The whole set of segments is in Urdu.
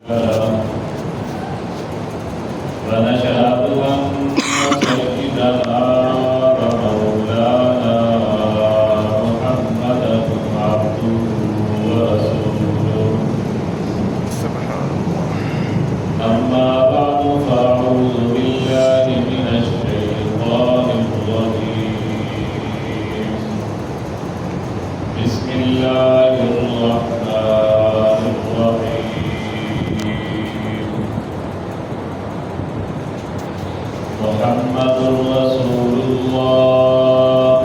ونشهد أن سيدنا ومولانا محمدا عبده ورسوله. أما بعد فأعوذ بالله من الشيطان الرجيم. بسم الله الرحمن الرحيم. محمد رسول الله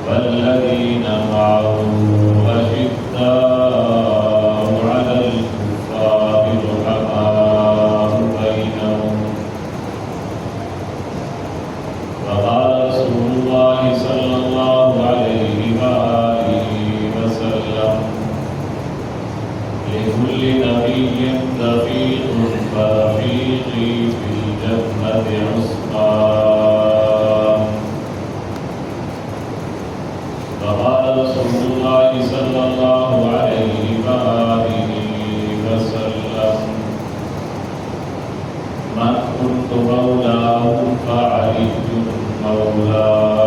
والذين معه أشداء على الكفار رحماء بينهم. وقال رسول الله صلى الله عليه وآله وسلم: لكل نبي رفيق فرفيقي في الجنة عثمان. وقال رسول الله صلى الله عليه وآله وسلم: من كنت مولاه فعلي مولاه.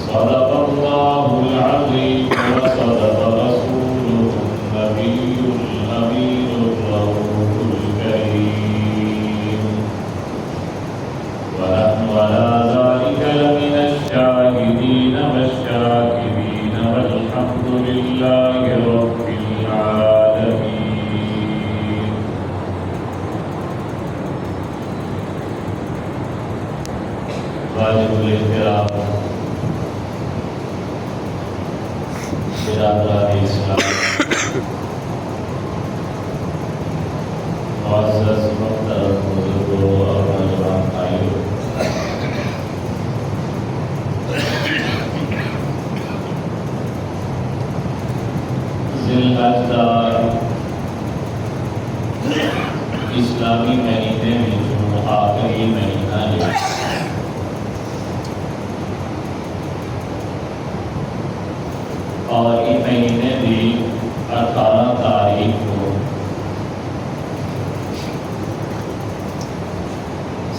صدق الله العظيم وصدق رسوله النبي الأمين الرؤوف الكريم. ونحن على ذلك لمن الشاهدين والشاكرين والحمد لله رب العالمين. واجب الاحترام برادران اسلام، معزز محترم بزرگوں اور نوجوان بھائیوں، ذی الحج کا اسلامی مہینے میں جو آخری مہینہ ہے، اور یہ مہینے بھی 18 تاریخ کو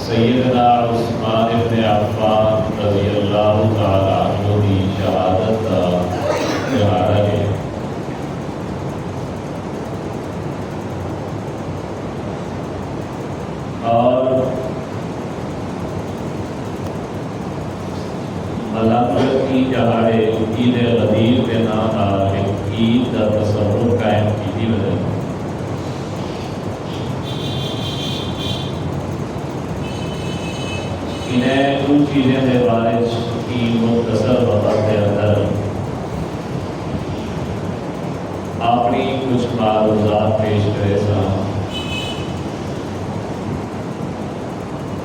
سیدنا عثمان بن عفان رضی اللہ تعالیٰ عنہ کی شہادت کا دہاڑا ہے۔ اور ملامت کی دہاڑے عید غدیر کے نام ایک عید کا تصور قائم کی تھی وجہ انہیں ان چیزیں کے بارے کی مختصر وقت کے اندر اپنی کچھ معروضات پیش کرے سا۔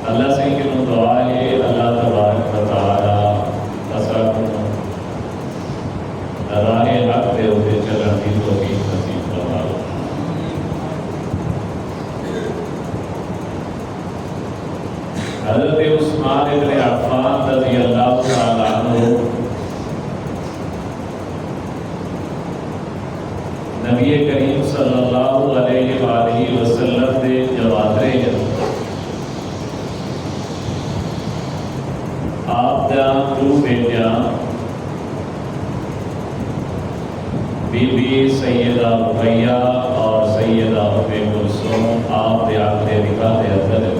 اللہ سے کہ دعا ہے اللہ تبارک و تعالی راہ حق دے ہوتے چلن کی توفیق نصیب فرمائے۔ حضرت عثمان بن عفان رضی اللہ تعالیٰ عنہ نبی کریم صلی اللہ علیہ وآلہ وسلم دے جوادرے ہیں۔ آپ دا دو بیٹیاں بی بی سیدہ رقیہ اور سیدہ ام کلثوم آپ دے عقد نکاح دے اندر ہے۔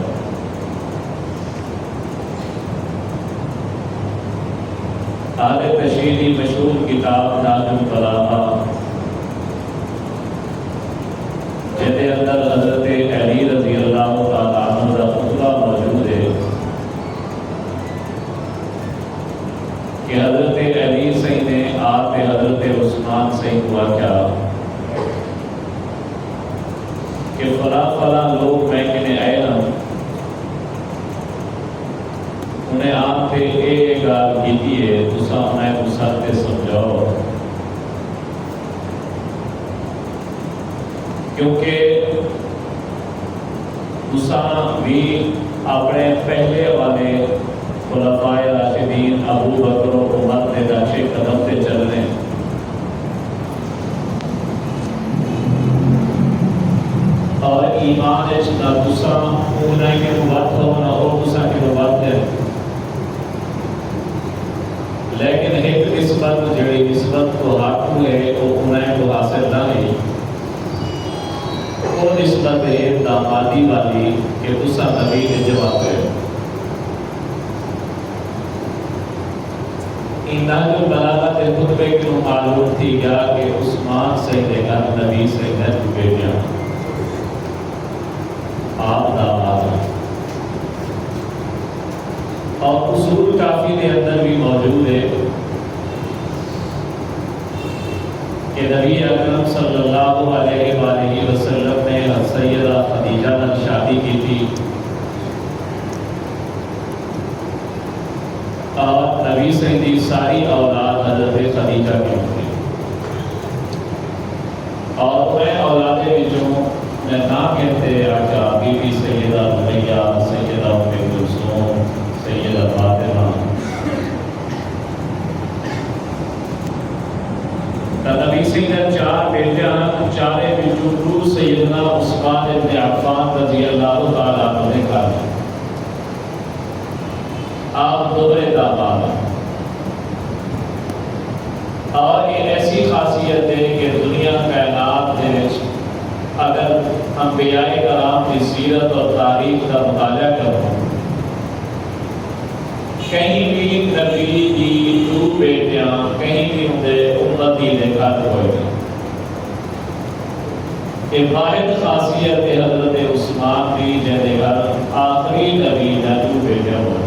آل تشہیری مشہور کتاب تاج البلاغہ جہدے اندر حضرت علی رضی اللہ تعالیٰ عنہ کا خطبہ موجود ہے کہ حضرت علی سید نے آپ حضرت عثمان سید ہوا کیا کہ فلاں فلاں لوگ میں کنے آئے انہیں آپ سے ایک گال کی ہے تسا انہیں مساتے سمجھاؤ، کیونکہ تسا بھی اپنے پہلے والے خلفائے راشدین ابو بکر و عمر نے نقشے قدم سے چل رہے ہیں، ایمان نہ دوسرا ہونا کہ بات ہونا اور دوسرا کی بات ہے، لیکن ایک نسبت جڑی نسبت کو حاصل ہے وہ انہیں کو حاصل نہ ہے، وہ نسبت ہے دامادی والی کہ دوسرا نبی نے جواب ہے۔ نہج البلاغہ کے خطبے کے معلوم تھی گیا کہ عثمان سیدنا نبی سیدنا بیٹیا آپ داماد، اور اصول کافی کے اندر بھی موجود ہے کہ نبی اکرم صلی اللہ علیہ وآلہ وسلم نے سیدہ خدیجہ نے شادی کی تھی، اور نبی سے دی ساری اولاد حضرت خدیجہ کی ہوئی، اور انہیں اولادیں بچوں میں نام کہتے آقا بی بی سیدہ رقیہ، سیدہ ام کلثوم، سیدہ فاطمہ۔ نبی سے چار بیٹے ہیں، چارے بچوں سیدنا عثمان بن عفان رضی اللہ تعالیٰ عنہ نے کہا آپ دوبرے داماد ہیں، اور یہ ایسی خاصیت ہے کہ دنیا کائنات میں اگر انبیاء کرام کی سیرت اور تاریخ کا مطالعہ کرو، کہیں بھی نبی کی دو بیٹیاں کہیں بھی امتی نے گھر ہوئے، یہ واحد خاصیت ہے حضرت عثمان کی جہاں گھر آخری نبی نے دو بیٹیاں ہوئے،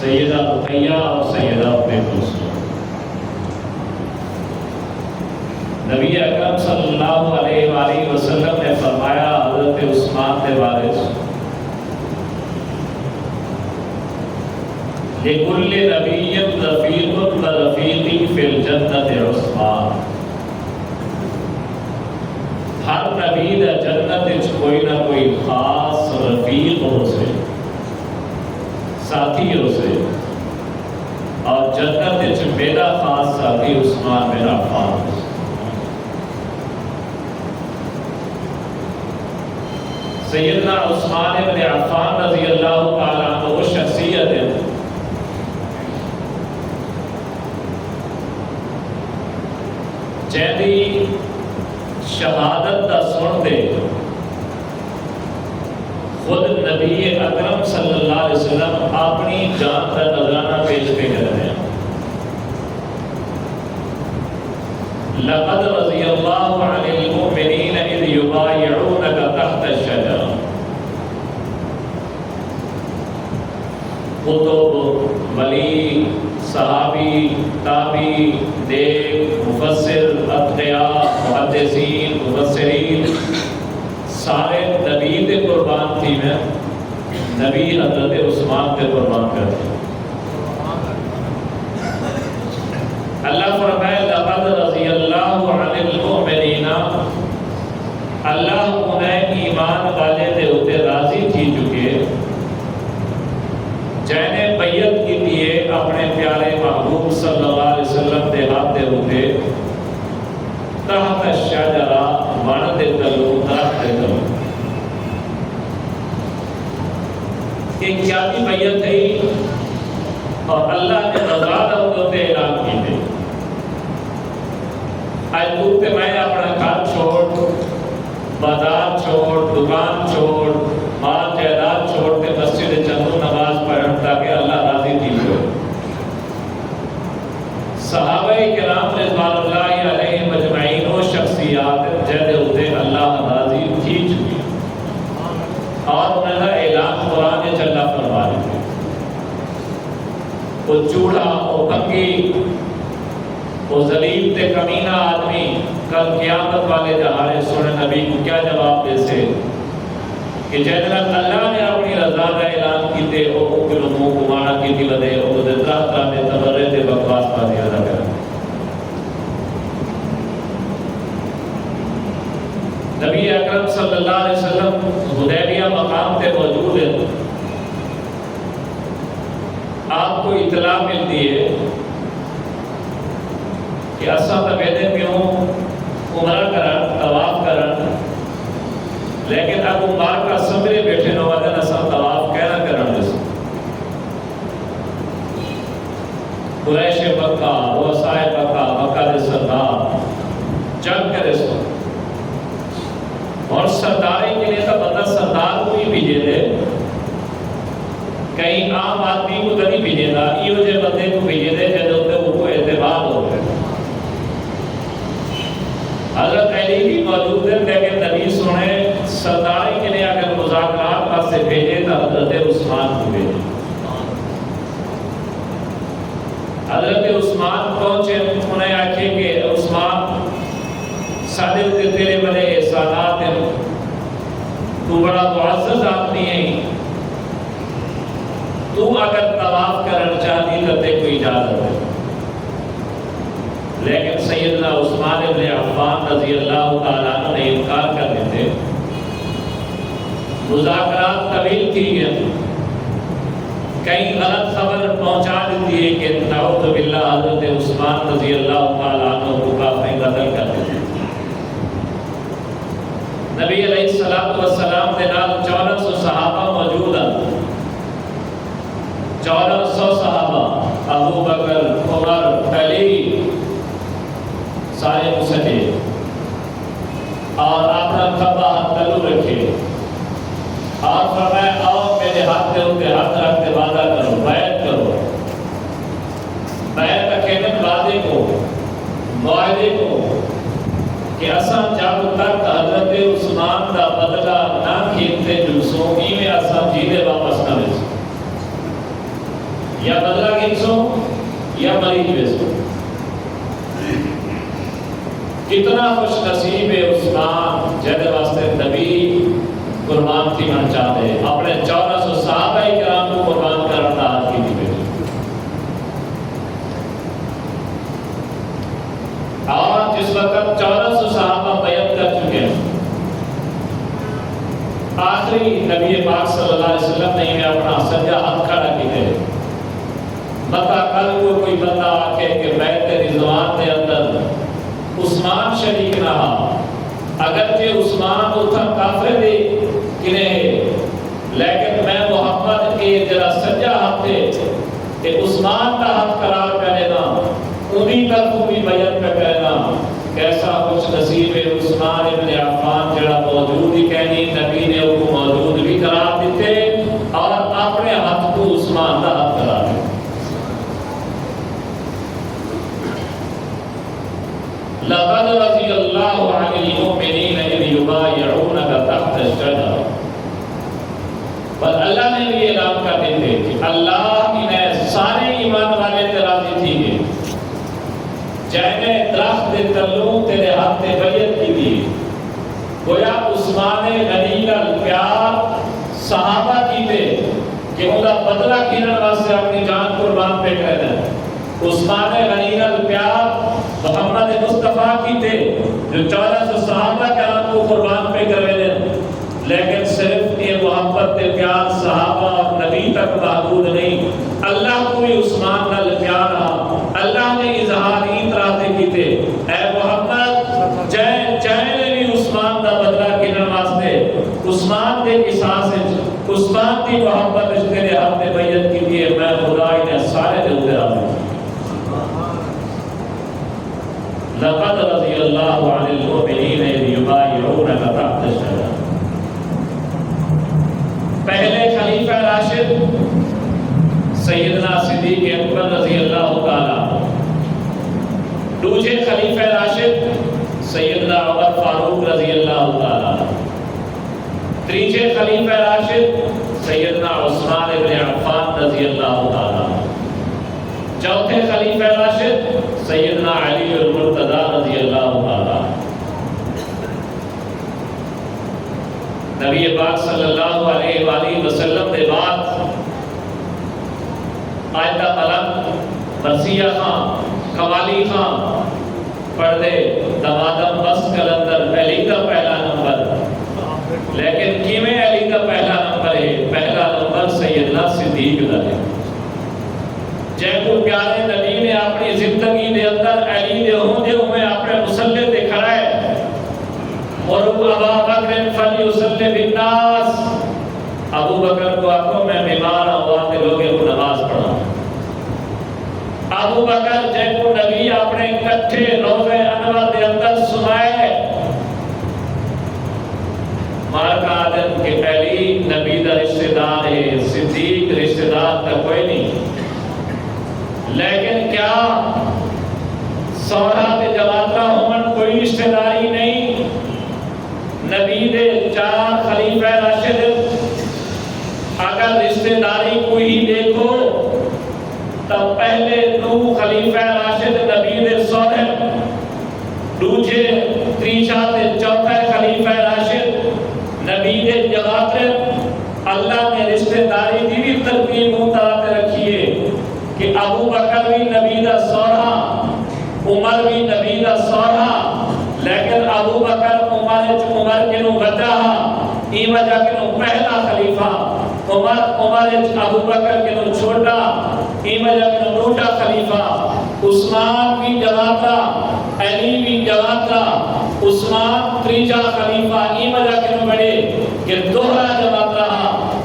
سیدہ رقیہ اور سیدہ ام کلثوم۔ نبی اکرم صلی اللہ علیہ وآلہ وسلم نے فرمایا حضرت عثمان کے بارے لِكُلِّ نَبِيٍّ رَفِيقٌ وَرَفِيقٍ فِي الْجَنَّةِ عثمان، ہر نبی دا جنت وچ کوئی نہ کوئی خاص رفیق ہو سے، ساتھی ہو سے، اور جنت وچ میرا خاص ساتھی عثمان بن عفان۔ سیدنا عثمان بن عفان رضی اللہ تعالیٰ عنہ وہ شخصیت ہے جیدی شہادت دا سن دے خود نبی اکرم صلی اللہ علیہ وسلم اپنی جان کا نذرانہ پیش پہ کر رہے ہیں۔ لقد رضی اللہ عن المؤمنین اذ یبایعونک تحت الشجرہ، کتب، ولی، صحابی، تابعی، نیک، مفسر، اتقیاء، محدثین، مفسرین سارے نبی تے قربان تھی میں، نبی حضرت عثمان تے قربان کرتے۔ اللہ فرمائے لقد رضی اللہ عن المؤمنین، اللہ انہیں ایمان والے دے ہوتے راضی تھی چکے جنہیں بیعت کی لیے اپنے پیارے محبوب صلی اللہ علیہ وسلم دے ہاتھ دے ہوتے تحت الشجرہ ون دے تلو، درخت دے تلو۔ کہ کیا بھی بیعت ہے اور اللہ نے رضا دے اعلان کی تھے، آج تو تے میں اپنا گھر چھوڑ، بازار چھوڑ، دکان چھوڑ، مال جائیداد چھوڑ کے مسجد چندو نماز پڑھن تاکہ اللہ راضی تھی ہو۔ صحابہ کرام رضوان اللہ علیہ مجمعین و شخصیات جہدے ہوتے اللہ راضی تھی چکی، اور انہوں نے اعلان قرآن چلا فرما دیتے۔ وہ چوڑا، وہ پنگی، وہ ذلیل تے کمینہ آدمی کل قیامت والے دہاڑے سنے نبی کو کیا جواب دے سے کہ جنرل اللہ نے اپنی رضا کا اعلان کیتے او اوپر منہ گمانا کیتی ودے او دے درخت آنے تبرے دے بکواس پاتی ادا کر۔ نبی اکرم صلی اللہ علیہ وسلم حدیبیہ مقام تے موجود ہے، آپ کو اطلاع ملتی ہے کہ اسا تبیدے پیوں عمرہ مبارکہ سمرے بیٹھے نو ودن اساں طواف کہنا کرن دس قریش مکہ رؤسائے مکہ دے سردار جنگ کرے سو اور سرداری کے لیے تو بندہ سردار کو ہی بھیجے دے کہیں عام آدمی کو تو نہیں بھیجے گا یہ جو بندے کو بھیجے دے جب ہوتے وہ کو اعتبار ہو گئے حضرت علی بھی موجود ہے لیکن نبی سنے سرداری کے لیے اگر مذاکرات پاس سے بھیجے تو حضرت عثمان کو بھیجے حضرت عثمان پہنچے انہیں آکھے کہ عثمان سادے ہوتے تیرے بڑے احسانات ہیں تو بڑا معزز آدمی ہے تو اگر طواف کرنا چاہتی تو تے کوئی اجازت ہے لیکن سیدنا عثمان بن عفان رضی اللہ تعالیٰ عنہ نے انکار کر دیتے مذاکرات طویل تھی گئے کئی غلط خبر پہنچا دیتی ہے کہ نعوذ باللہ حضرت عثمان رضی اللہ تعالیٰ عنہ کو کافی قتل کر دیتے نبی علیہ السلام کے نال 1400 صحابہ موجود ہیں 1400 صحابہ ابو بکر عمر علی سارے مسلم اور اپنا کعبہ تلو رکھے اور فرمایا آؤ میرے ہاتھ کے ہاتھ رکھ کے وعدہ کرو بیعت کا کہنے وعدے کو معاہدے کو کہ اساں جب تک حضرت عثمان دا بدلہ نہ کھیلتے جلسوں ہی میں اساں جیدے واپس نہ ویسوں یا بدلہ کھیلسوں یا مریض ویسوں کتنا خوش نصیب ہے عثمان جہدے واسطے نبی قربان تھی من چاہتے اپنے 1400 صحابہ کرام کو قربان کرنا آج کی دی اور جس وقت 1400 صحابہ بیعت کر چکے ہیں آخری نبی پاک صلی اللہ علیہ وسلم نے انہیں اپنا سجا ہاتھ کھڑا کی ہے بتا کل کو کوئی بندہ آکے کہ بیعت رضوان دے اندر عثمان شریک رہا اگرچہ عثمان اتھا کافر دے کنہیں لیکن میں محمد کے جرا سجا ہاتھ دے کہ عثمان کا ہاتھ قرار کرے نا انہی کا کو بھی بیعت پہ کہنا کیسا خوش نصیب ہے عثمان ابن عفان جڑا موجود ہی کہنی نبی نے ان کو موجود بھی قرار دیتے اور اپنے ہاتھ کو عثمان کا ہاتھ قرار دیتے لقد رضی اللہ عن المؤمنین اذ یبایعونک تحت الشجرہ پر اللہ نے بھی اعلان کر دیتے کہ اللہ انہیں سارے ایمان والے تے راضی تھی گے جائنے درخت دے تلوں تیرے ہاتھ تے بیعت کی دی گویا عثمان غنی کا پیار صحابہ کی تے کہ ان کا بدلہ کھیلنے واسطے اپنی جان قربان پہ کر دیں عثمان غنی کا پیار محمد مصطفیٰ کی تے جو 1400 صحابہ کرام کو قربان پہ کر دیں لیکن صرف یہ محبت تے پیار صحابہ اور نبی تک محدود نہیں اللہ کو بھی عثمان کا پیار رہا اللہ نے اظہار اعتراض کیتے اے محمد چاہے بھی عثمان کا بدلہ کھیلنے واسطے عثمان کے قصاص عثمان کی محبت اس کے ہاتھ میں بیعت کی دیے میں خدا انہیں سارے دے اترا ہوں لقد رضی اللہ عن المؤمنین اذ یبایعونک تحت الشجرہ پہلے خلیفہ راشد سیدنا صدیق اکبر رضی اللہ تعالی دوسرے خلیفہ راشد سیدنا عمر فاروق رضی اللہ تعالی تیسرے خلیفہ راشد سیدنا عثمان بن عفان رضی اللہ تعالی چوتھے خلیفہ راشد سیدنا علی المرتضی رضی اللہ تعالی نبی پاک صلی اللہ علیہ وآلہ وسلم کے بعد آیتہ ملک مرثیہ خان قوالی خان پڑھ دے دمادم بس کلندر علی کا پہلا نمبر لیکن کیویں علی کا پہلا نمبر ہے پہلا نمبر سیدنا صدیق دا ہے جن کو پیارے نبی نے اپنی زندگی دے اندر علی دے ہوئے اپنے مسلح دے کھڑا ہے اور ابا بکر فلیصلی بالناس کو آخو میں بیمار ہوں آتے لوگے کو نماز پڑھا. ابو بکر جن کو نبی اپنے کٹھے روزے انور دے اندر سنائے مار کا آدم کہ علی نبی دا رشتہ دار ہے, صدیق رشتہ دار تا کوئی نہیں, لیکن کیا سورا تے جواترا ہومن کوئی رشتہ داری نہیں. نبی دے 4 خلیفہ راشد اگر رشتہ داری کوئی ہی دیکھو تب پہلے 2 خلیفہ راشد نبی دے سورے, دوجے تیسرا تے چوتھا خلیفہ راشد نبی دے جواترے. اللہ نے رشتہ داری دی بھی ترتیب مطابق رکھی ہے کہ ابو بکر بھی نبی دا سورا, عمر بھی نبی دا سورا, لیکن ابو بکر عمر کے نو بچا ای وجہ کے نو پہلا خلیفہ, عمر ابو بکر کے نو چھوٹا ای وجہ کے نو دوسرا خلیفہ, عثمان بھی جواترا, علی بھی جواترا, عثمان تیسرا خلیفہ ای وجہ کے نو بڑے کہ دوہرا جواترا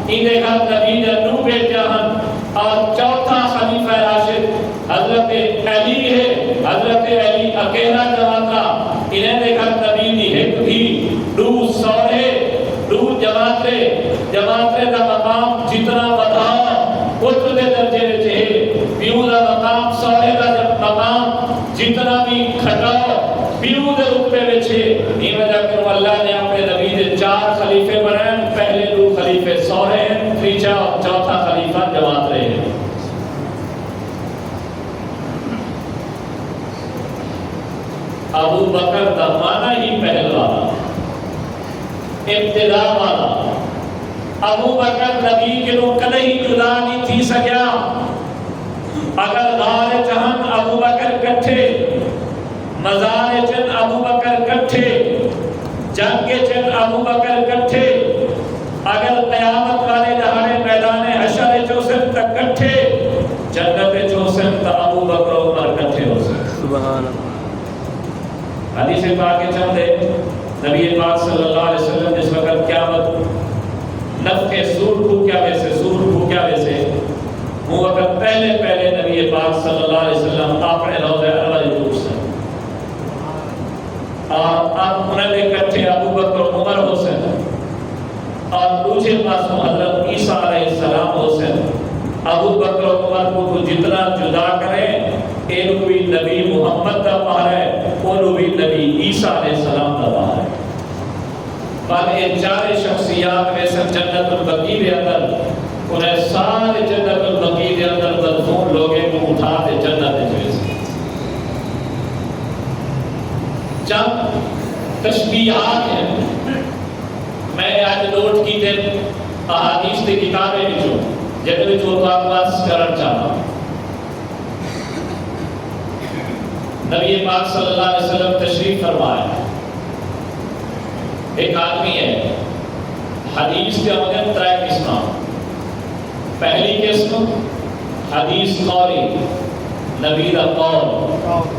ای دیکھا نبی دا نو بیٹا ہن. اور چوتھا خلیفہ راشد حضرت علی ہے, حضرت علی اکیلا جواترا, انہیں دیکھا نبی دی ایک بھی 2 سورے 2 جواترے دا مقام جتنا بتاؤ قطب دے درجے میں چاہے, پیو دا مقام سورے دا مقام جتنا بھی کھٹاؤ پیو دے رتبے میں چھے. یہ وجہ کرو اللہ نے اپنے نبی دے 4 خلیفے بنائے, پہلے 2 خلیفے سورے ہیں, تیسرا چوتھا خلیفہ جواترے ہیں. ابو بکر دا مانا ہی پہل والا, ابتدا والا. ابو بکر نبی کے لوگ کدے ہی جدا نہیں تھی سکیا. اگر غار جہن ابو بکر کٹھے, مزار چن ابو بکر کٹھے, جنگ چن ابو بکر کٹھے, اگر قیامت والے دہاڑے میدان حشر چوسن تک کٹھے, جنت چوسن تک ابو بکر و عمر کٹھے ہو سکتے. سبحان اللہ. حدیث پاک کے چندے نبی پاک صلی اللہ علیہ وسلم جس وقت قیامت نفخ سور پھوکیا ویسے, سور پھوکیا ویسے, وہ وقت پہلے نبی پاک صلی اللہ علیہ وسلم اپنے روضہ انور دور سے اور آپ انہیں لے کٹھے ابو بکر و عمر حسین اور دوسرے پاس حضرت عیسیٰ علیہ السلام حسین. ابو بکر و عمر کو جتنا جدا کریں ایک بھی نبی محمد کا پار ہے, وہ بھی نبی عیسیٰ علیہ السلام کا پار ہے. پر یہ 4 شخصیات میں سے جنت البقیع کے اندر انہیں سارے جنت البقیع کے اندر مدفون لوگوں کو اٹھا دے جنت جیسے. چند تشبیہات ہیں میں آج نوٹ کی دے احادیث کی کتابیں جو جنہیں جو آغاز کرنا چاہتا ہوں. نبی پاک صلی اللہ علیہ وسلم تشریف فرمایا, ایک آدمی ہے, حدیث کے اندر 3 قسم. پہلی قسم حدیث قولی, نبی دا قول.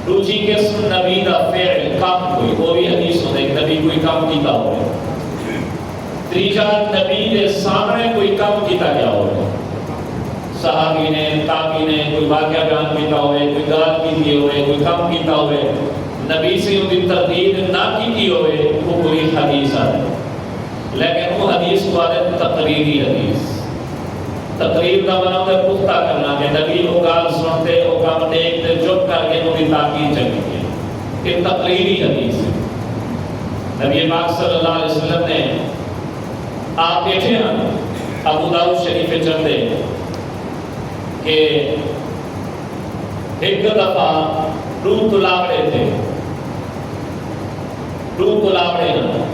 دوسری قسم نبی دا فعل, کام کوئی, وہ بھی حدیث ہوتا ہے نبی کوئی کام کیتا ہوئے. تیسرا نبی دے سامنے کوئی کام کیتا گیا ہوئے, صحابی نے تابعی نے کوئی واقعہ بیان کیتا ہوئے, کوئی گال کیتی ہوئے, کوئی کام کیتا ہوئے, نبی سے ان کی تردید نہ کی ہوئے, وہ پوری حدیث آئے. لیکن وہ حدیث کو آئے تقریری حدیث. تقریر کا بنا ہوتا ہے پختہ کرنا کہ نبی وہ گال سنتے, وہ کام دیکھتے, جب کر کے ان کی تاکید چلی ہے. یہ تقریری حدیث ہے. نبی پاک صلی اللہ علیہ وسلم نے آپ دیکھے ہیں ابو داؤد شریف چندے کہ ایک دفعہ 2 تلاوڑے تھے, 2 تلاوڑے ہیں.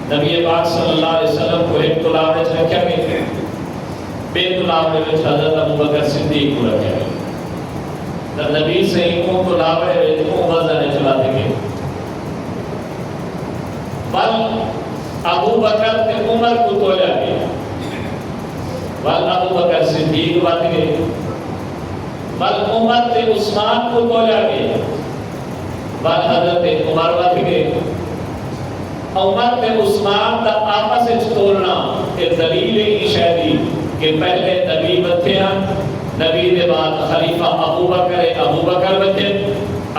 نبی پاک صلی اللہ علیہ وسلم کو 1 تلاوڑے سے رکھا گئے تھے, 2 تلاوڑے میں حضرت ابو بکر صدیق کو رکھا گئے. نبی سے ایکوں تلاوڑے میں ایکوں وزن چلاتے گئے. بل ابو بکر تے عمر کو تولا گئے, بل ابو بکر صدیق بات گئے, بل عمر تے عثمان کو تولا گئے, بل حضرت عمر بات گئے, عمر تے عثمان دا آپس وچ تولنا ایک دلیل ہی شہری کہ پہلے نبی بچے ہیں، نبی دے بعد خلیفہ ابو بکر بچے،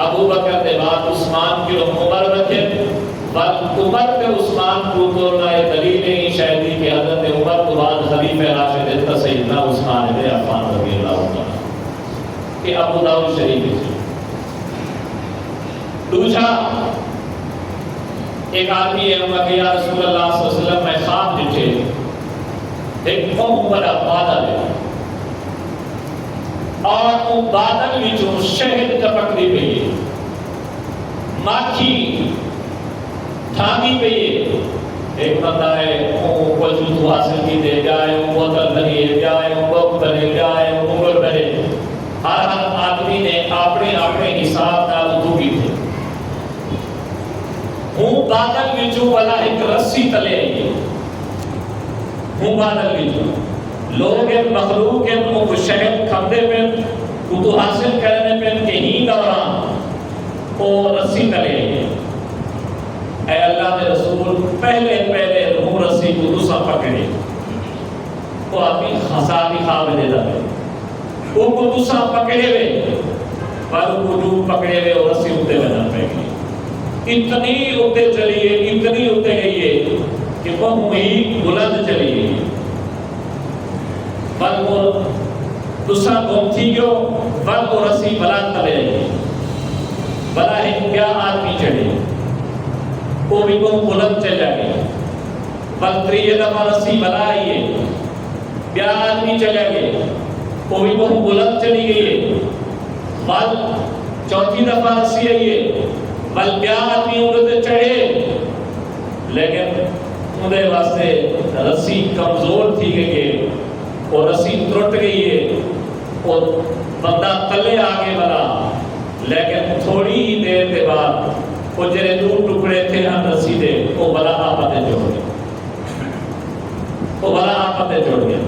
ابو بکر دے بعد عثمان کی عمر بچے، بعد عمر تے عثمان کو تولنا ایک دلیل ہی شہری کہ حضرت عمر کے بعد خلیفہ راشد سیدنا عثمان بن عفان رضی اللہ عنہ کہ ابو داؤد شریف ہے۔ دوسرا ایک آدمی ہے کہ یا رسول اللہ صلی اللہ علیہ وسلم میں خواب دیکھے ایک بہت بڑا بادل ہے اور وہ بادل بھی جو شہد ٹپکتی پئی ہے، مکھی ٹھانگی پئی ہے، ایک بندہ ہے وہ وجود حاصل کی دے جائے، وہ بوتل بھری جائے، وہ بک بھرے جائے، وہ مغل بھرے، ہر آدمی نے اپنے اپنے حساب نال وضو کیتے۔ ہوں بادل وچوں والا ایک رسی تلے آئی، ہوں بادل وچوں لوگ ایک مخلوق کے کو شہد کھندے پن کو حاصل کرنے پن کہ ہی دوران وہ رسی تلے آئی۔ اے اللہ کے رسول پہلے وہ رسی کو دوسرا پکڑے، وہ آدمی خسا بھی خواب دے دا ہے، وہ کو دوسرا پکڑے ہوئے پر وہ جو پکڑے ہوئے وہ رسی اٹھتے بنا پہ گئی، اتنی اٹھتے چلیے اتنی اٹھتے گئیے کہ وہ ہوئی بلند چلیے، پر وہ دوسرا گم تھی گو پر وہ رسی بلند تلے گئی، بلا ایک کیا آدمی چڑھے وہ بھی وہ بلند چل جائے، پر تریہ دفعہ رسی بلا آئیے کیا آدمی چلے گئے وہ بھی وہ بلند چلی گئی، بل چوتھی دفعہ رسی آئیے بل کیا آدمی عمرت چڑھے، لیکن انہیں واسطے رسی کمزور تھی گئی اور رسی ترٹ گئی ہے اور بندہ تلے آگے بڑھا، لیکن تھوڑی ہی دیر کے بعد وہ جرے دور ٹکڑے تھے ہم رسی دے وہ بلا آپتے جوڑ گئے، وہ بلا آپتے جوڑ گئے۔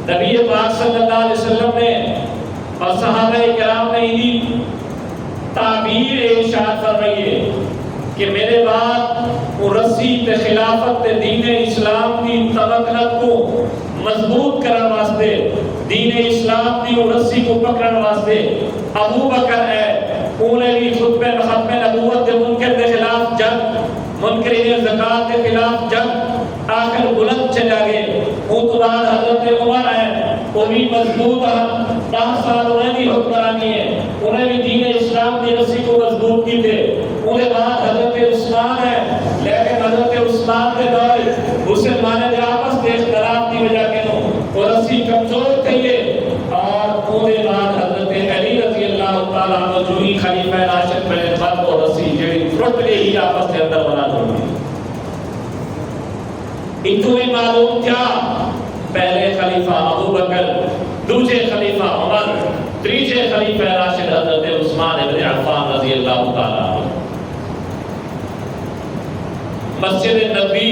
نبی پاک صلی اللہ علیہ وسلم نے اور صحابہ کرام نے ہی تعبیر ارشاد فرمائی ہے کہ میرے بعد وہ رسی تے خلافت تے دین اسلام کی تمکنت کو مضبوط کرنے واسطے، دین اسلام کی وہ رسی کو پکڑنے واسطے ابو بکر ہے، انہیں بھی خطبہ ختم نبوت کے منکر کے خلاف جنگ، منکرین زکات کے خلاف جنگ آخر بلند چلا گئے، وہ تو بعد حضرت عمر ہے وہ بھی مضبوط ہے، 10 سال انہیں بھی حکمرانی ہے، انہیں بھی دین اسلام کی رسی کو مضبوط کی تھے، انہیں بعد حضرت عثمان ہے، لیکن حضرت عثمان کے دور مسلمانوں کے آپس کے اختلاف کی وجہ کے نو وہ رسی کمزور تھی اور انہیں بعد حضرت علی رضی اللہ تعالیٰ عنہ جو ہی خلیفہ راشد بنے بعد وہ رسی جڑی ٹوٹ گئی ہی آپس کے اندر بنا چھوڑ دی۔ اتو ہی معلوم کیا پہلے خلیفہ ابو بکر، دوسرے خلیفہ عمر، تیسرے خلیفہ راشد حضرت عثمان بن عفان رضی اللہ تعالیٰ عنہ۔ مسجد نبی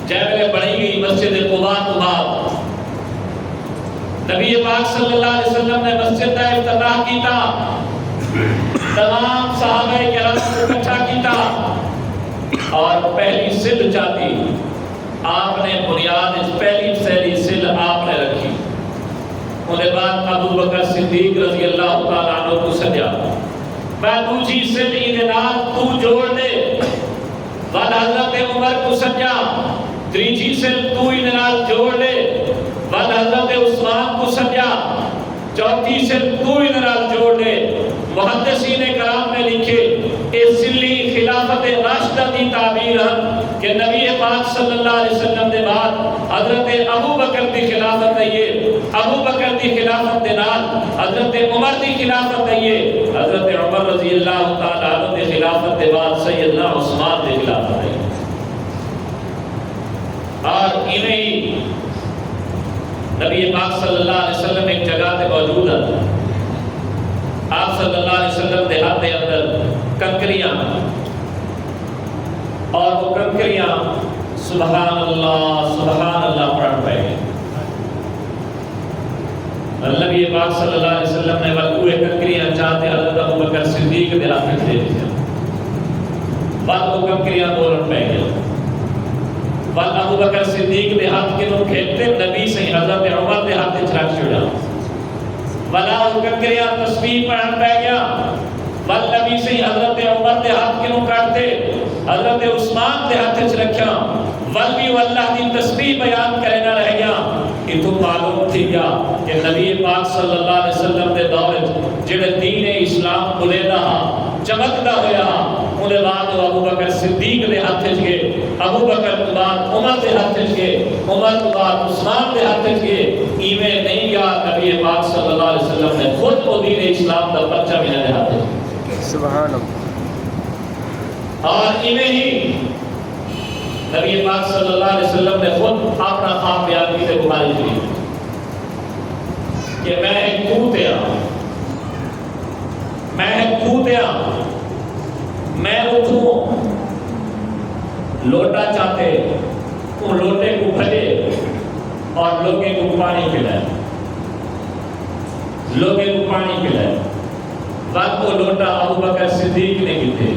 جیسے بنی گئی مسجد قباء کے بعد نبی پاک صلی اللہ علیہ وسلم نے مسجد کا افتتاح کیتا، تمام صحابہ کرام کو اکٹھا کیتا اور پہلی سل چاہتی آپ نے بنیاد پہلی سیلی سل آپ نے رکھی، انہیں بعد ابو بکر صدیق رضی اللہ تعالیٰ عنہ کو سجا، میں دوسری سل انہار تو جوڑ دے، بعد حضرت عمر کو سجا، تیسری سل تو انہار جوڑ دے، بعد حضرت عثمان کو سجا، چوتھی سل تو انہار جوڑ دے۔ محدثین کرام نے لکھے اس سلی خلافت راشدہ دی تعبیر ہے کہ نبی پاک صلی اللہ علیہ وسلم دے بعد حضرت ابو بکر دی خلافت ہے، یہ ابو بکر دی خلافت دے نال حضرت عمر دی خلافت ہے، یہ حضرت عمر رضی اللہ تعالیٰ عنہ دی خلافت دے بعد سیدنا عثمان دی خلافت ہے۔ اور انہیں نبی پاک صلی اللہ علیہ وسلم ایک جگہ تے موجود ہے، آپ صلی اللہ علیہ وسلم دے ہاتھ دے اندر کنکریاں اور وہ کنکریاں سبحان اللہ پڑھ پائے گئے۔ نبی پاک صلی اللہ علیہ وسلم نے وقوع کنکریاں چاہتے حضرت ابو بکر صدیق دے ہاتھ میں دے دیا، ول حکم کریاں بولن پہ گیا ول ابو بکر صدیق دے ہاتھ کے نو کھیلتے نبی سے حضرت عمر دے ہاتھ چھ رکھ چھڑا ولا حکم کریاں تسبیح پڑھن پہ گیا ول نبی سے حضرت عمر دے ہاتھ کے نو کاٹتے حضرت عثمان دے ہاتھ چھ رکھیا ول بھی واللہ دی تسبیح بیان کرنا رہ گیا کہ تو معلوم تھی گیا کہ نبی پاک صلی اللہ علیہ وسلم دے دور جڑے دین اسلام بلیدا چمکدا ہویا اودے بعد ابو بکر صدیق دے ہاتھ وچ گئے ابو بکر تو بعد عمر دے ہاتھ وچ گئے عمر تو بعد عثمان دے ہاتھ وچ گئے ایویں نہیں گیا نبی پاک صلی اللہ علیہ وسلم نے خود وہ دین اسلام دا پرچم انہاں دے ہاتھ سبحان اللہ اور ایویں ہی نبی پاک صلی اللہ علیہ وسلم نے خود اپنا خواب بیان کی بخاری شریف کہ میں ایک کوتیا میں اٹھوں لوٹا چاہتے ان لوٹے کو بھرے اور لوگے کو پانی پلائے بعد وہ لوٹا ابو بکر صدیق نے گیتے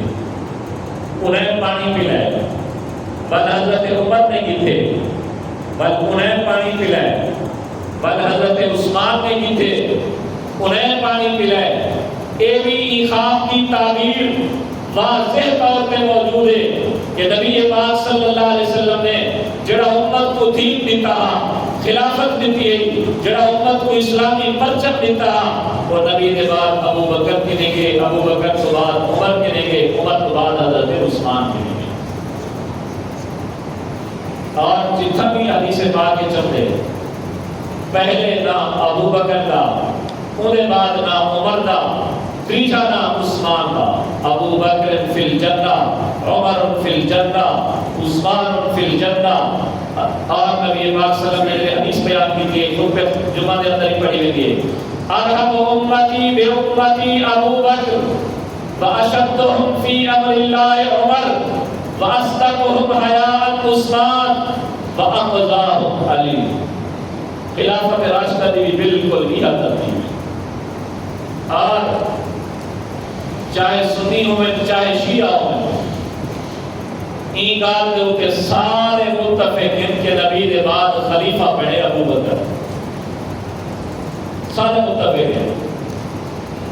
انہیں پانی پلائے بل حضرت عمر نے گیتے بل انہیں پانی پلائے بل حضرت عثمان نے گیتے انہیں پانی پلائے اے بھی خواب کی تعبیر واضح طور پہ موجود ہے کہ نبی پاک صلی اللہ علیہ وسلم نے جڑا امت کو دین دیتا خلافت دیتی ہے جڑا امت کو اسلامی پرچم دیتا وہ نبی کے بعد ابو بکر کے نگے ابو بکر کے بعد عمر کے نگے عمر کے بعد حضرت عثمان کے نگے اور جتنا بھی حدیث پاک کے چلتے پہلے نام ابو بکر کا انہیں بعد نام عمر کا تیسرا نام عثمان کا ابو بکر فی الجنہ عمر فی الجنہ عثمان فی الجنہ اور نبی پاک صلی اللہ علیہ وسلم نے حدیث بیان کی تھی خطبہ جمعہ کے اندر ہی پڑھی ہوئی تھی ارحم امتی بامتی ابو بکر واشدهم فی امر اللہ عمر واصدقهم حیاء عثمان واقضاهم علی خلافت راشدہ دی بالکل یہ ترتیب اور چاہے سنی ہوئے چاہے شیعہ ہوئے این گال دے کہ سارے متفق ہیں کہ نبی دے بعد خلیفہ بنے ابو بکر سارے متفق ہیں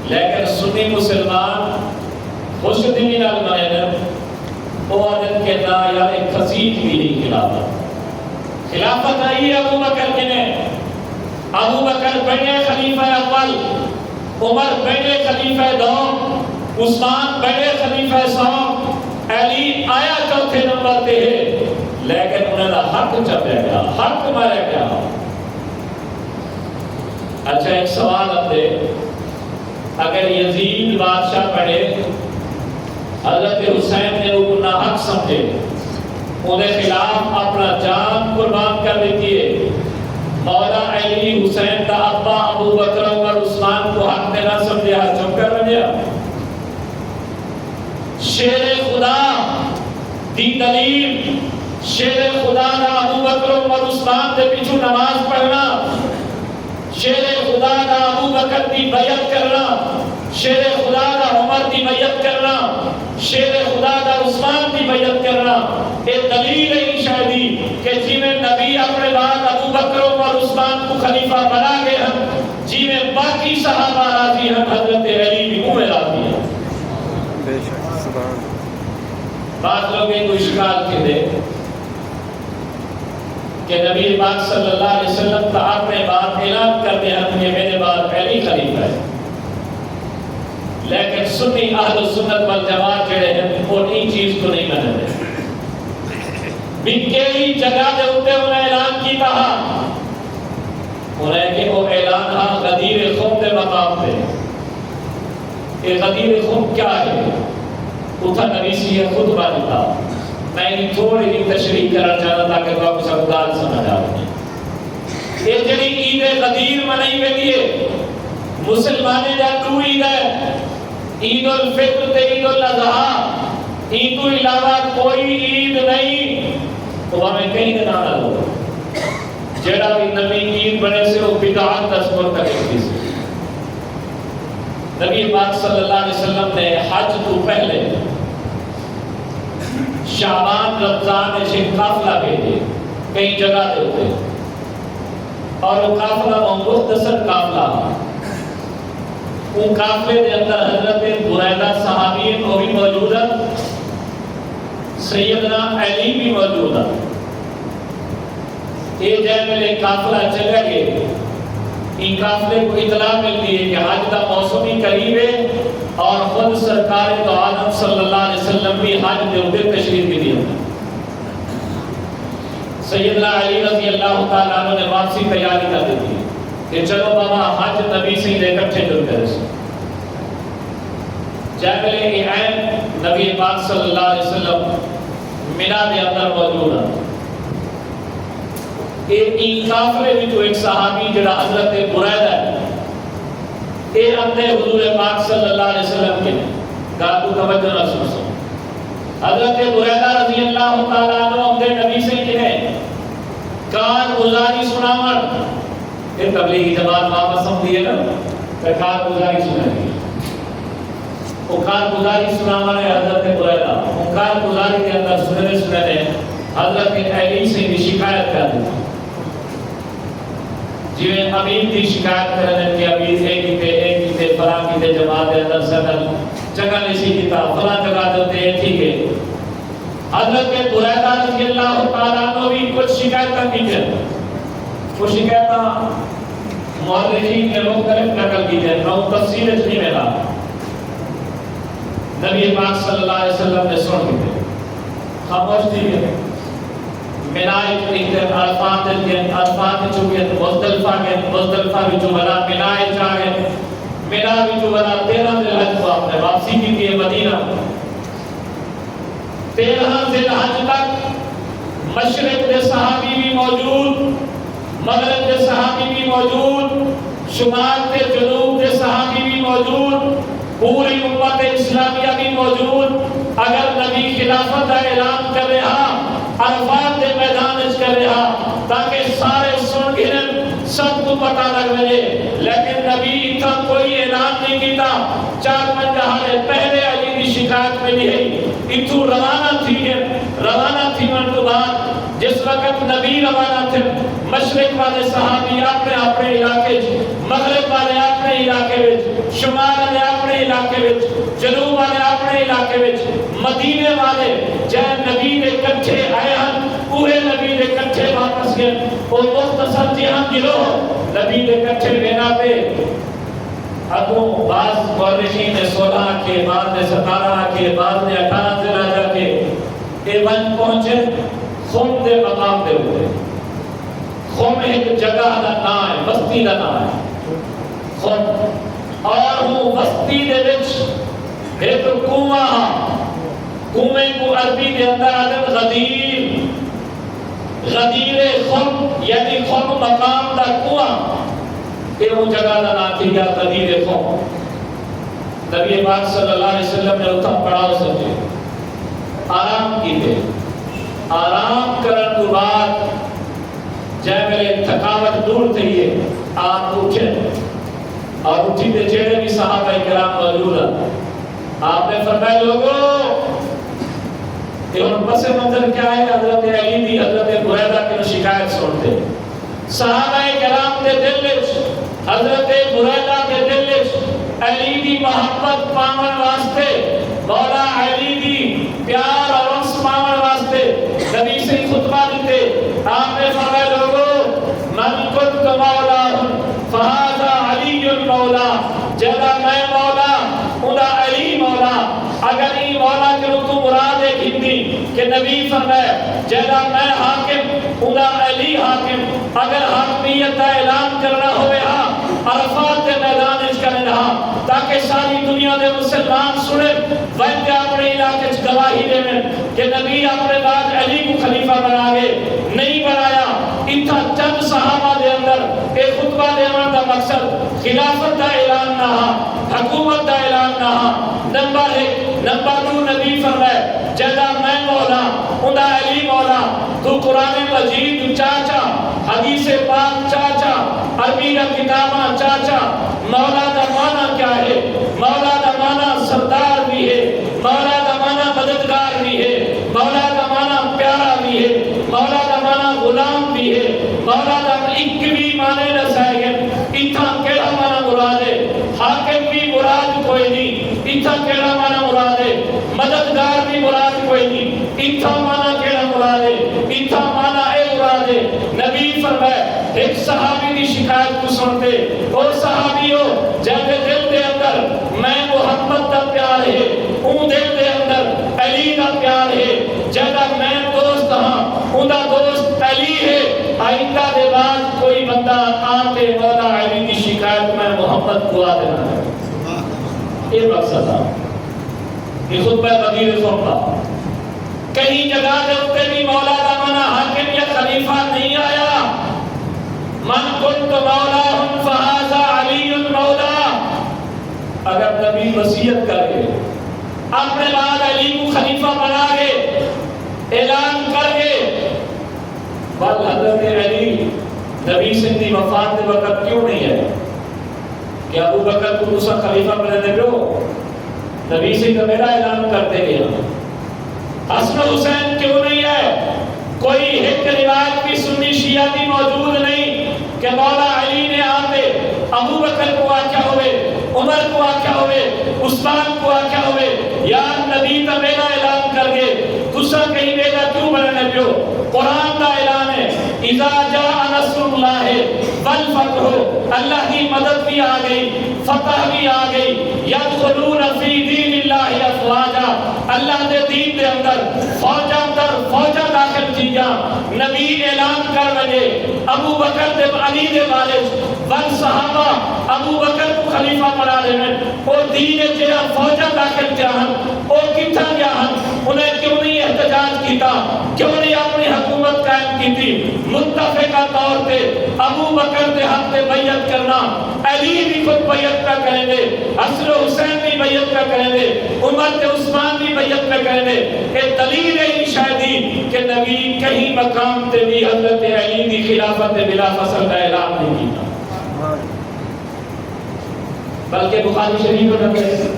لیکن سنی مسلمان خوش دلی نال منے وہ عادت کے نا یار ایک خسیج بھی نہیں خلافت آئی ابو بکر کے نے ابو بکر بنے خلیفہ اول عمر بنے خلیفہ دوم عثمان بڑے خلیفہ صاحب علی آیا چوتھے نمبر پہ ہے لیکن انہوں نے حق چپے گیا حق مارے گیا اچھا ایک سوال اب دے اگر یزید بادشاہ پڑھے حضرت حسین نے وہ ناحق سمجھے انہیں خلاف اپنا جان قربان کر دیتی ہے مولا علی حسین کا ابا ابو بکر عمر عثمان کو حق میں نہ سمجھے چپ کر رہے شیر خدا دی دلیل شیر خدا دا ابو بکر عمر عثمان دے پیچھے نماز پڑھنا شیر خدا دا ابو بکر دی بیعت کرنا شیر خدا دا عمر دی بیعت کرنا شیر خدا دا عثمان دی بیعت کرنا یہ دلیل ہے شاہدی کہ جی میں نبی اپنے بعد ابو بکر عمر عثمان کو خلیفہ بنا گئے ہیں جی میں باقی صحابہ راضی ہیں حضرت علی بھی منہ راضی ہیں بعض لوگ ایک اشکال کے دے کہ نبی پاک صلی اللہ علیہ وسلم کا اپنے بعد اعلان کر دیا کہ میرے بعد علی خلیفہ ہے لیکن سنی اہل سنت والجماعت جڑے ہیں وہ این چیز کو نہیں مانتے بکیلی جگہ دے ہوتے انہیں اعلان کی کہا انہیں کہ وہ اعلان ہاں غدیر خم دے مقام دے یہ غدیر خم کیا ہے اتھا نبی سے یہ خطبہ دیتا میں انہیں تھوڑی دی تشریح کرنا چاہتا تھا کہ وہ کچھ اقدار سمجھ آئے یہ جڑی عید غدیر منائی میں دیئے مسلمانے جا دو عید ہے عید الفطر تے عید الاضحیٰ عید تو علاوہ کوئی عید نہیں تو ہمیں کہیں نہ لگو جڑا بھی نبی عید بنے سے وہ بدعات تصور کرے سے نبی پاک صلی اللہ علیہ وسلم نے حج تو پہلے شعبان رمضان سے قافلہ بھیجے کئی جگہ دیتے اور وہ قافلہ مختصر قافلہ وہ قافلے کے اندر حضرت بریدہ صحابی وہ بھی موجود ہے سیدنا علی بھی موجود ہے یہ جائے میں قافلہ چلے گئے ان قافلے کو اطلاع ملتی ہے کہ حج کا موسم ہی قریب ہے اور خود سرکار دو عالم صلی اللہ علیہ وسلم بھی حج کے اوپر تشریف بھی دیا سیدنا علی رضی اللہ تعالیٰ عنہ نے واپسی تیاری کر دی تھی کہ چلو بابا حج نبی سے لے کر چھے جل کر جبل عین نبی پاک صلی اللہ علیہ وسلم منہ کے اندر موجود ہے ایک قافلے میں جو ایک صحابی جڑا حضرت بریدہ ہے اے اندے حضور پاک صلی اللہ علیہ وسلم کے گاتو توجہ رسول سے حضرت بریدہ رضی اللہ تعالیٰ عنہ اندے نبی سے کہنے کار گزاری سنامن یہ تبلیغی جماعت واپس ہم دیئے نا کہ کار گزاری سنامن وہ کار گزاری سنامن ہے حضرت بریدہ وہ کار گزاری کے اندر سننے حضرت علی سے بھی شکایت کر دی جویں امیر کی شکایت کرنے کہ امیر ایک کیتے فلاں کیتے جماعت کے اندر صدر جگہ نشی کیتا فلاں جگہ دیتے ہیں ٹھیک ہے حضرت بریدہ رضی اللہ تعالیٰ عنہ بھی کچھ شکایتاں کی تھے وہ شکایتاں مورخین نے مختلف نقل کی تھے میں تفصیل نہیں ملا نبی پاک صلی اللہ علیہ وسلم نے سن کی تھے خاموش تھی ہے منائے چکے عرفات کے عرفات چکے مزدلفہ بھی جو بنا منائے چاہے منہ بھی جو بنا 13 ذی الحج کو آپ نے واپسی کی تھی مدینہ 13 ذی الحج تک مشرق کے صحابی بھی موجود مغرب کے صحابی بھی موجود شمال کے جنوب کے صحابی بھی موجود پوری امت اسلامیہ بھی موجود اگر نبی خلافت کا اعلان کر رہا عرفات کے میدان اس کر رہا تاکہ سارے سن گرن سب کو پتہ لگ رہے لیکن نبی اتنا کوئی اعلان نہیں کیتا 4-5 دہائے پہلے علی کی شکایت ملی ہے اتو روانہ تھی من تو بعد جس وقت نبی روانہ تھے مشرق والے صحابی اپنے علاقے مغرب والے اپنے علاقے شمال والے اپنے علاقے جنوب والے اپنے علاقے مدینے والے جہاں نبی نے کٹھے آئے ہیں پورے نبی نے کٹھے واپس گئے اور مختصر جہاں گروہ نبی نے کٹھے لینا پہ ابو بعض مورخین نے 16 کے بعد نے 17 کے بعد نے 18 سے راجہ کے ایون پہنچے خم دے مقام دے ہوئے خم ایک جگہ دا نام ہے بستی دا نام ہے خم اور وہ بستی دے وچ ایک کنواں کنویں کو عربی کے اندر آدم غدیر خم یعنی خم مقام دا کنواں کہ وہ جگہ دا نام تھی یا غدیر خم نبی پاک صلی اللہ علیہ وسلم نے اتھا پڑھاؤ سکے آرام کی تھے آرام کرن تو بعد جائے میرے تھکاوٹ دور تھئیے آپ اٹھے اور اٹھی دے جیڑے بھی صحابہ کرام موجود ہیں آپ نے فرمائے لوگوں کہ ان پس منظر کیا ہے حضرت علی دی حضرت بریدہ کی شکایت سنتے صحابہ کرام دے دل حضرت بریدہ کے دل علی دی محبت پامن واسطے مولا علی دی پیار اور رقص پامن واسطے نبی سے خطبہ دیتے آپ نے فرمائے لوگوں من کنت مولا فہذا علی مولا جدا میں مولا خدا علی مولا اگر یہ مولا کے تو مراد ہے ہندی کہ نبی فرمائے جدا میں حاکم خدا علی حاکم اگر حاکمیت کا اعلان کرنا ہوئے ہاں عرفات کے میدان اس کرنے رہا تاکہ ساری دنیا دے مسلمان سنے وقت اپنے علاقے گواہی دے میں کہ نبی اپنے بعد علی کو خلیفہ بنا گے نہیں بنایا اتنا چند صحابہ دے اندر ایک خطبہ دینا کا مقصد خلافت کا اعلان نہ حکومت کا اعلان نہ نمبر 1 نمبر 2 نبی فرمائے جدا میں مولا خدا علی مولا تو قرآن مجید چاچا حدیث پاک چاچا عربی کا کتابہ چاچا مولا دا معنی کیا ہے مولا دا معنی سردار بھی ہے مولا دا معنی مددگار بھی ہے مولا اتھا کیڑا مانا مراد ہے مددگار بھی مراد کوئی نہیں اتھا مانا کیڑا مراد ہے اتھا مانا اے مراد ہے نبی فرمائے ایک صحابی دی شکایت کو سنتے اور صحابیوں جب دل دے اندر میں محمد دا پیار ہے اون دل دے اندر علی دا پیار ہے جب میں دوست ہاں اون دا دوست علی ہے آئندہ دے بعد کوئی بندہ آتے مولا علی کی شکایت میں محمد کو آ دینا ہے یہ مقصد تھا یہ خطبہ غدیر سنتا کہیں جگہ دے اتے بھی مولا دا منع حاکم یا خلیفہ نہیں آیا من کنت مولاہم فہذا علی المولا اگر نبی وصیت کر گئے اپنے بعد علی کو خلیفہ بنا گئے اعلان کر گئے بل حضرت علی نبی سندھی وفات دے وقت کیوں نہیں ہے کہ ابو بکر کو دوسرا خلیفہ بنانے دو نبی سے تو میرا اعلان کرتے گیا حسن حسین کیوں نہیں ہے کوئی ایک روایت بھی سنی شیعہ موجود نہیں کہ مولا علی نے آتے ابو بکر کو آکھا ہوئے عمر کو آکھا ہوئے عثمان کو آکھا ہوئے یا نبی کا میرا اعلان کر گئے دوسرا کہیں میرا کیوں بنانے پیو قرآن کا اعلان ہے اذا جاء نصر اللہ والفتح اللہ کی مدد بھی آ گئی فتح بھی آ گئی یدخلون فی دین اللہ افواجا اللہ دے دین دے اندر فوجا داخل کیا نبی اعلان کر رہے ابو بکر دے علی دے والد ون صحابہ ابو بکر کو خلیفہ بنا رہے ہیں اور دین جہاں فوجا داخل کیا ہن اور کتھا گیا ہن انہیں کیوں نہیں احتجاج کیتا کیوں نہیں اپنی حکومت قائم کی تھی متفقہ طور پہ ابو بکر دے حق پہ بیعت کرنا علی بھی خود بیعت پہ کریں گے حسن حسین بھی بیعت پہ کریں گے عمر تے عثمان بھی بیعت پہ کریں گے کہ دلیل ہے شاہدی کہ نبی کہیں مقام تے بھی حضرت علی دی خلافت بلا فصل کا اعلان نہیں کیتا بلکہ بخاری شریف میں نقل ہے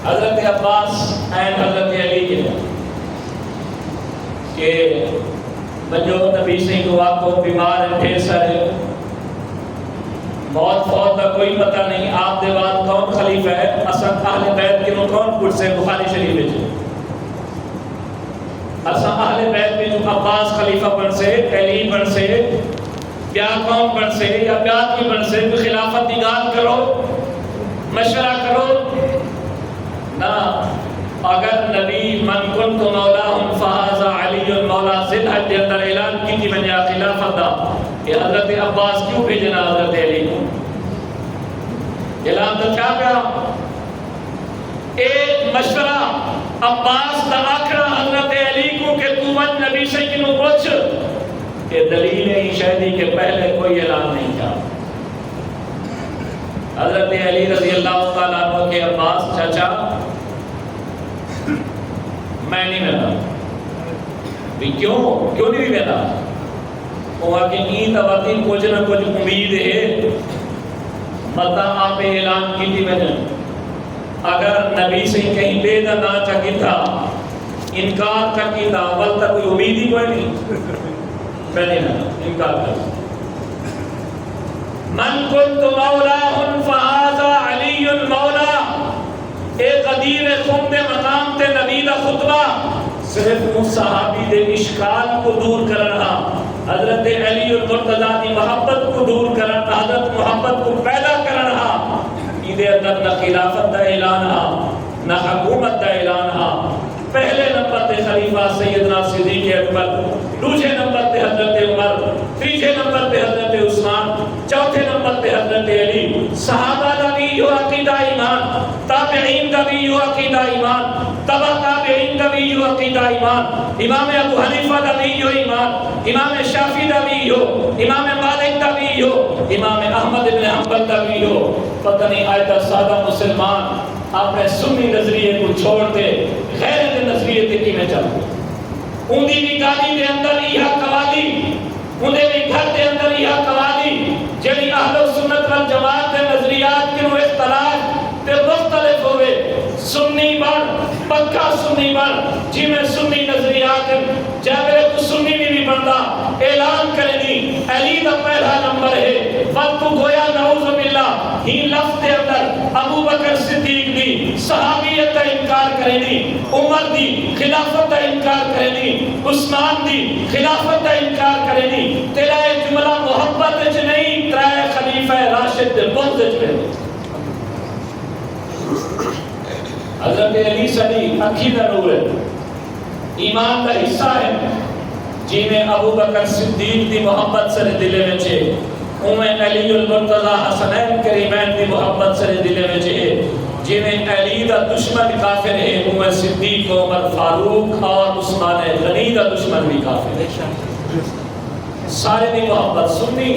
حضرت عباس این حضرت علی کے کہ بجو نبی سے دعا کو بیمار ہے ٹھیسر ہے موت فوت کا کوئی پتہ نہیں آپ دے بعد کون خلیفہ ہے اصل اہل بیت کے کون پڑھ سے بخاری شریف میں اصل اہل بیت میں جو عباس خلیفہ بن سے علی بن سے کیا کون بن سے یا بیات کی بن سے خلافت نگال کرو مشورہ کرو نا اگر نبی من کنت مولاہم فہذا علی المولا ذل حج کے اندر اعلان کی تھی من یا خلافت دا کہ حضرت عباس کیوں بھیجنا حضرت علی کو اعلان تو کیا کیا ایک مشورہ عباس دا آکھنا حضرت علی کو کہ تو من نبی سے کنو پوچھ کہ دلیل ہے شہدی کے پہلے کوئی اعلان نہیں کیا حضرت علی رضی اللہ تعالیٰ عنہ کے عباس چچا میں نہیں ملا بھی کیوں نہیں ملا وہ کہ این تواتی کچھ نہ کچھ امید ہے مطلب آپ اعلان کی تھی میں اگر نبی سے کہیں بے دا نہ چکی تھا انکار چکی تھا اول تک کوئی امید ہی کوئی نہیں میں نہیں ملا انکار کر من کنت مولاہم فہذا علی المولا ایک قدیر خمد مقام تے نبی دا خطبہ صرف اس صحابی دے اشکال کو دور کرنا حضرت علی المرتضیٰ دی محبت کو دور کرنا حضرت محبت کو پیدا کرنا ایدے اندر نہ خلافت دا اعلان نہ حکومت دا اعلان پہلے نمبر تے خلیفہ سیدنا صدیق اکبر دوسرے نمبر تے حضرت عمر تیسرے نمبر تے حضرت عثمان چوتھے نمبر تے حضرت علی صحابہ دا بھی یہ عقیدہ ایمان تابعین دا بھی یہ عقیدہ ایمان تبع تابعین دا بھی یہ عقیدہ ایمان امام ابو حنیفہ دا بھی یہ ایمان امام شافعی دا بھی یہ امام مالک دا بھی یہ امام احمد بن حنبل دا بھی یہ پتہ نہیں آئے تا سادہ مسلمان اپنے سنی نظریے کو چھوڑتے غیر دے نظریے تے کی میں چلتے اندھی بھی گاڑی دے اندر یہ قوالی اندھے بھی گھر دے اندر یہ قوالی جنہی اہل سنت والجماعت دے نظریات کے وہ اختلاف تے مختلف ہوئے سنی بن پکا سنی بن جی میں سنی نظریات جب میرے کو سنی بھی بندہ اعلان کرے دی علی دا پہلا نمبر ہے وقت گویا نعوذ باللہ ہی لفظ دے اندر ابو بکر صدیق دی صحابیت دا انکار کرے نہیں، عمر دی خلافت دا انکار کرے نہیں، عثمان دی خلافت دا انکار کرے نہیں، تیرا یہ جملہ محبت وچ نہیں، ترائے خلیفہ راشد دے بغض وچ ہے۔ حضرت علی صلی اکھی دا نور ہے، ایمان دا حصہ ہے، جی میں ابو بکر صدیق دی محبت سر دلے میں چھے، اوہیں علی المرتضی حسنین کریمین دی محبت سر دلے میں چھے، جی میں علی دا دشمن کافر ہے، اوہیں صدیق عمر فاروق اور عثمان غنی دا دشمن بھی کافر ہے۔ سارے دی محبت سنی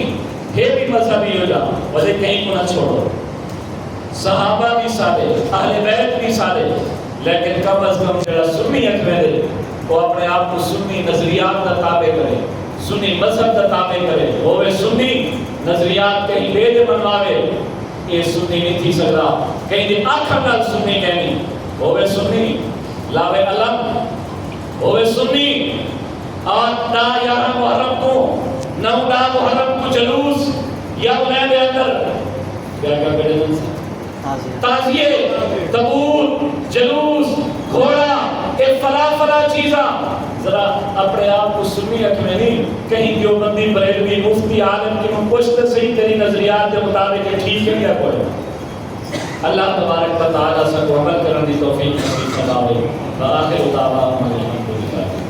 ہے بھی مذہبی ہو جا وجہ کہیں کو نہ چھوڑو، صحابہ بھی سارے، اہل بیت بھی سارے، لیکن کم از کم جڑا سنی اکبر وہ اپنے آپ کو سنی نظریات کا تابع کرے، سنی مذہب کا تابع کرے، وہ سنی نظریات کہیں بے دے بنواوے، یہ سنی نہیں تھی سکتا، کہیں دے آنکھا نال سنی کہنی، وہ سنی لاوے علم، وہ سنی اور نا یارہ محرم کو نو نا محرم کو جلوس یا انہیں دے اندر کیا کیا کرے دن سے تازیے، تبور، جلوس، گھوڑا، ایک فلا چیزاں، ذرا اپنے آپ کو سنی رکھنے نہیں، کہیں دیوبندی بریلوی مفتی عالم کی من کچھ تو صحیح تیری نظریات کے مطابق ٹھیک ہے کیا کوئی اللہ تبارک و تعالی سے عمل کرنے کی توفیق نصیب فرمائے۔ آخر دعوانا